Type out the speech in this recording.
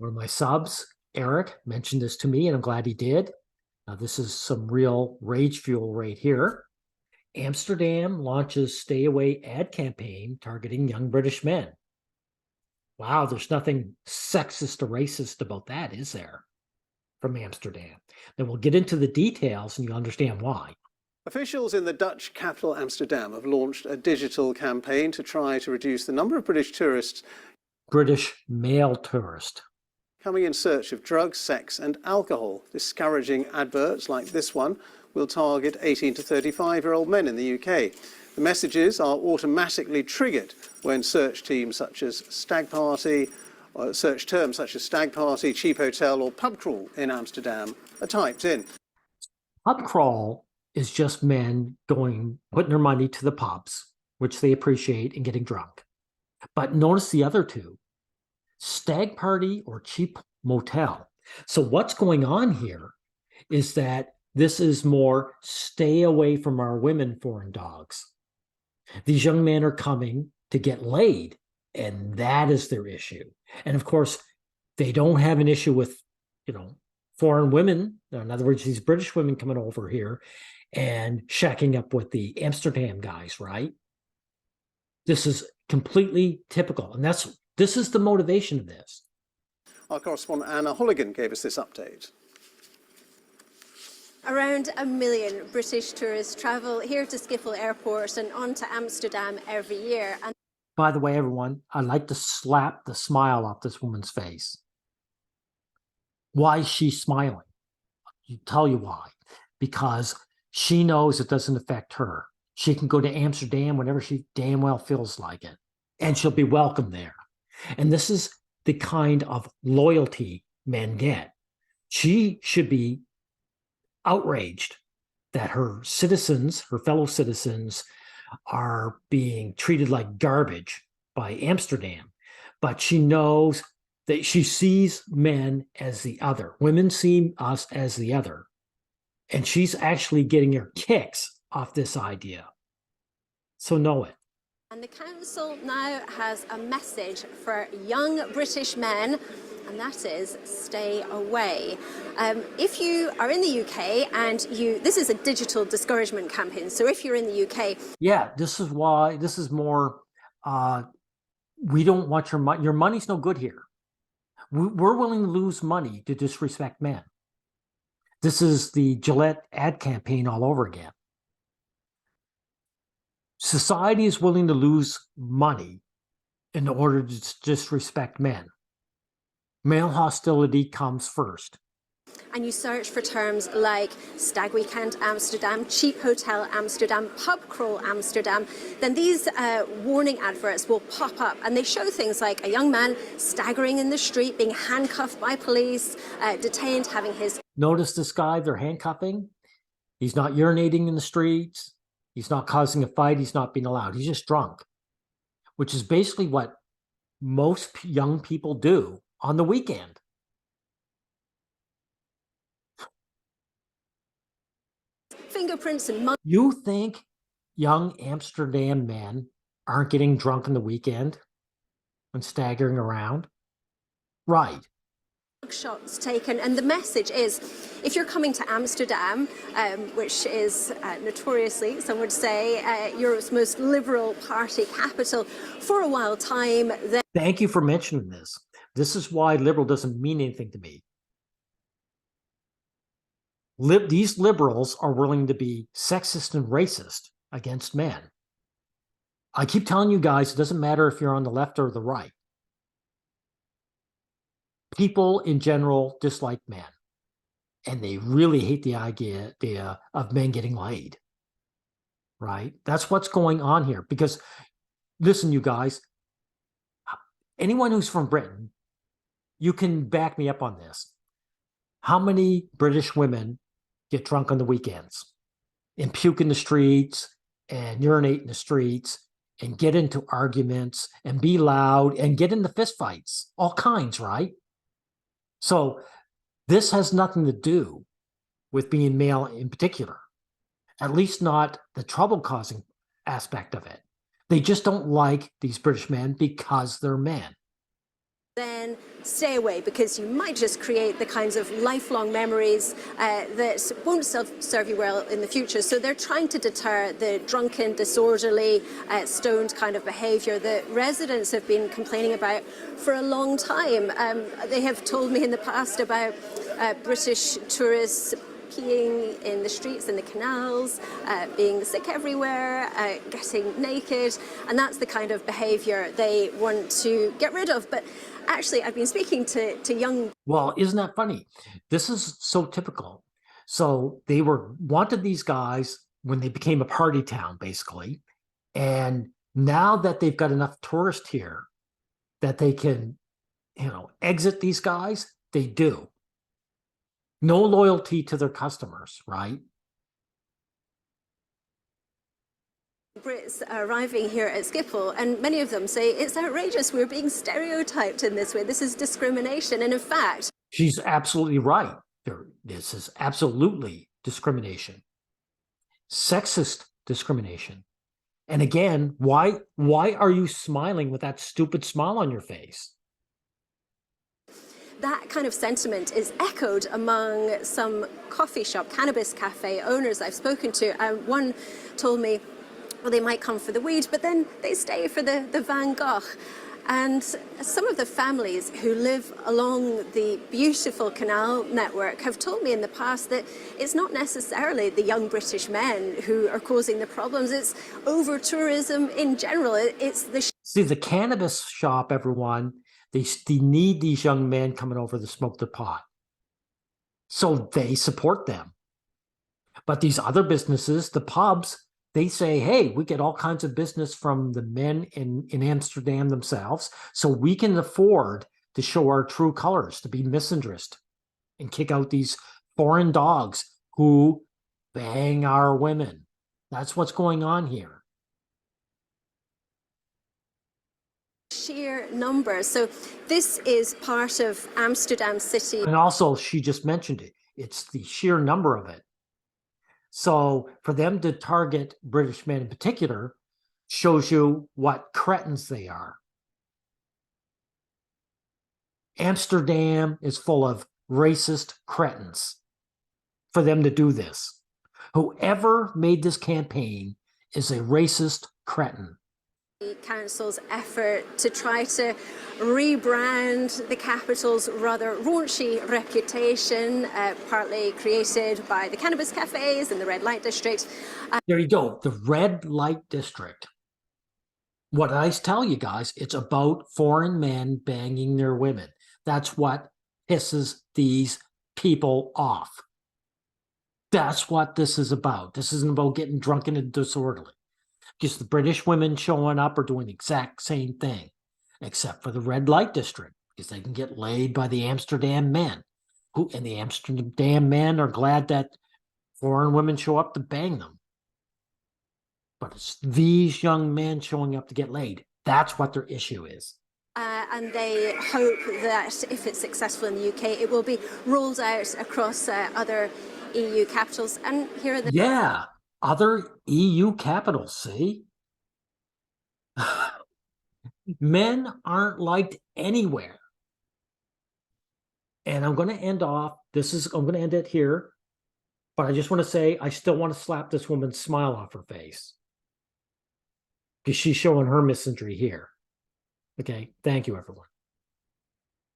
One of my subs, Eric, mentioned this to me, and I'm glad he did. Now, this is some real rage fuel right here. Amsterdam launches stay away ad campaign targeting young British men. Wow, there's nothing sexist or racist about that, is there? From Amsterdam. Then we'll get into the details and you'll understand why. Officials in the Dutch capital Amsterdam have launched a digital campaign to try to reduce the number of British tourists. British male tourist. Coming in search of drugs, sex and alcohol. Discouraging adverts like this one will target 18 to 35-year-old men in the UK. The messages are automatically triggered when search teams such as stag party, or search terms such as stag party, cheap hotel or pub crawl in Amsterdam are typed in. Pub crawl is just men putting their money to the pubs, which they appreciate, and getting drunk. But notice the other two, stag party or cheap motel. So what's going on here is that this is more stay away from our women foreign dogs. These young men are coming to get laid, and that is their issue. And of course, they don't have an issue with, foreign women. In other words, these British women coming over here and shacking up with the Amsterdam guys, right? This is completely typical. And this is the motivation of this. Our correspondent Anna Holligan gave us this update. Around 1 million British tourists travel here to Schiphol Airport and on to Amsterdam every year. And by the way, everyone, I'd like to slap the smile off this woman's face. Why is she smiling? I'll tell you why. Because she knows it doesn't affect her. She can go to Amsterdam whenever she damn well feels like it, and she'll be welcome there. And this is the kind of loyalty men get. She should be outraged that her fellow citizens, are being treated like garbage by Amsterdam. But she knows that she sees men as the other. Women see us as the other. And she's actually getting her kicks off this idea. So know it. And the council now has a message for young British men, and that is stay away. If you are in the UK and this is a digital discouragement campaign, so if you're in the UK. Yeah, this is why, this is more, we don't want your money's no good here. We're willing to lose money to disrespect men. This is the Gillette ad campaign all over again. Society is willing to lose money in order to disrespect men. Male hostility comes first. And you search for terms like stag weekend Amsterdam, cheap hotel Amsterdam, pub crawl Amsterdam, then these warning adverts will pop up, and they show things like a young man staggering in the street, being handcuffed by police, detained, having his... Notice this guy they're handcuffing. He's not urinating in the streets. He's not causing a fight. He's not being allowed. He's just drunk, which is basically what most young people do on the weekend. Fingerprints and... You think young Amsterdam men aren't getting drunk on the weekend and staggering around? Right. Shots taken, and the message is, if you're coming to Amsterdam, which is notoriously, some would say, Europe's most liberal party capital for a while time, then... Thank you for mentioning this. This is why liberal doesn't mean anything to me. These liberals are willing to be sexist and racist against men. I keep telling you guys, it doesn't matter if you're on the left or the right. People in general dislike men, and they really hate the idea of men getting laid, right? That's what's going on here. Because, listen, you guys, anyone who's from Britain, you can back me up on this. How many British women get drunk on the weekends and puke in the streets and urinate in the streets and get into arguments and be loud and get into fistfights, all kinds, right? So this has nothing to do with being male in particular, at least not the trouble-causing aspect of it. They just don't like these British men because they're men. then stay away, because you might just create the kinds of lifelong memories that won't serve you well in the future. So they're trying to deter the drunken, disorderly, stoned kind of behaviour that residents have been complaining about for a long time. They have told me in the past about British tourists peeing in the streets, in the canals, being sick everywhere, getting naked, and that's the kind of behaviour they want to get rid of. But actually, I've been speaking to young... Well, isn't that funny? This is so typical. So they wanted these guys when they became a party town, basically. And now that they've got enough tourists here that they can, exit these guys, they do. No loyalty to their customers, right? Brits arriving here at Schiphol, and many of them say it's outrageous, we're being stereotyped in this way, this is discrimination. And in fact, she's absolutely right. This is absolutely discrimination, sexist discrimination. And again, why are you smiling with that stupid smile on your face? that kind of sentiment is echoed among some coffee shop, cannabis cafe owners I've spoken to. One told me, well, they might come for the weed, but then they stay for the Van Gogh. And some of the families who live along the beautiful canal network have told me in the past that it's not necessarily the young British men who are causing the problems, it's over-tourism in general. It's the... See, the cannabis shop, everyone, they need these young men coming over to smoke the pot. So they support them. But these other businesses, the pubs, they say, hey, we get all kinds of business from the men in Amsterdam themselves, so we can afford to show our true colors, to be misandrist and kick out these foreign dogs who bang our women. That's what's going on here. Sheer numbers. So this is part of Amsterdam city. And also, she just mentioned it. It's the sheer number of it. So for them to target British men in particular shows you what cretins they are. Amsterdam is full of racist cretins for them to do this. Whoever made this campaign is a racist cretin. The council's effort to try to rebrand the capital's rather raunchy reputation, partly created by the cannabis cafes and the red light district. There you go, the red light district. What I tell you guys, it's about foreign men banging their women. That's what pisses these people off. That's what this is about. This isn't about getting drunken and disorderly. Because the British women showing up are doing the exact same thing, except for the red light district, because they can get laid by the Amsterdam men. And the Amsterdam men are glad that foreign women show up to bang them. But it's these young men showing up to get laid. That's what their issue is. And they hope that if it's successful in the UK, it will be rolled out across other EU capitals. And here are the... Yeah. Other EU capitals, see? Men aren't liked anywhere. And I'm going to end off, I'm going to end it here, but I just want to say, I still want to slap this woman's smile off her face. Because she's showing her misandry here. Okay, thank you, everyone.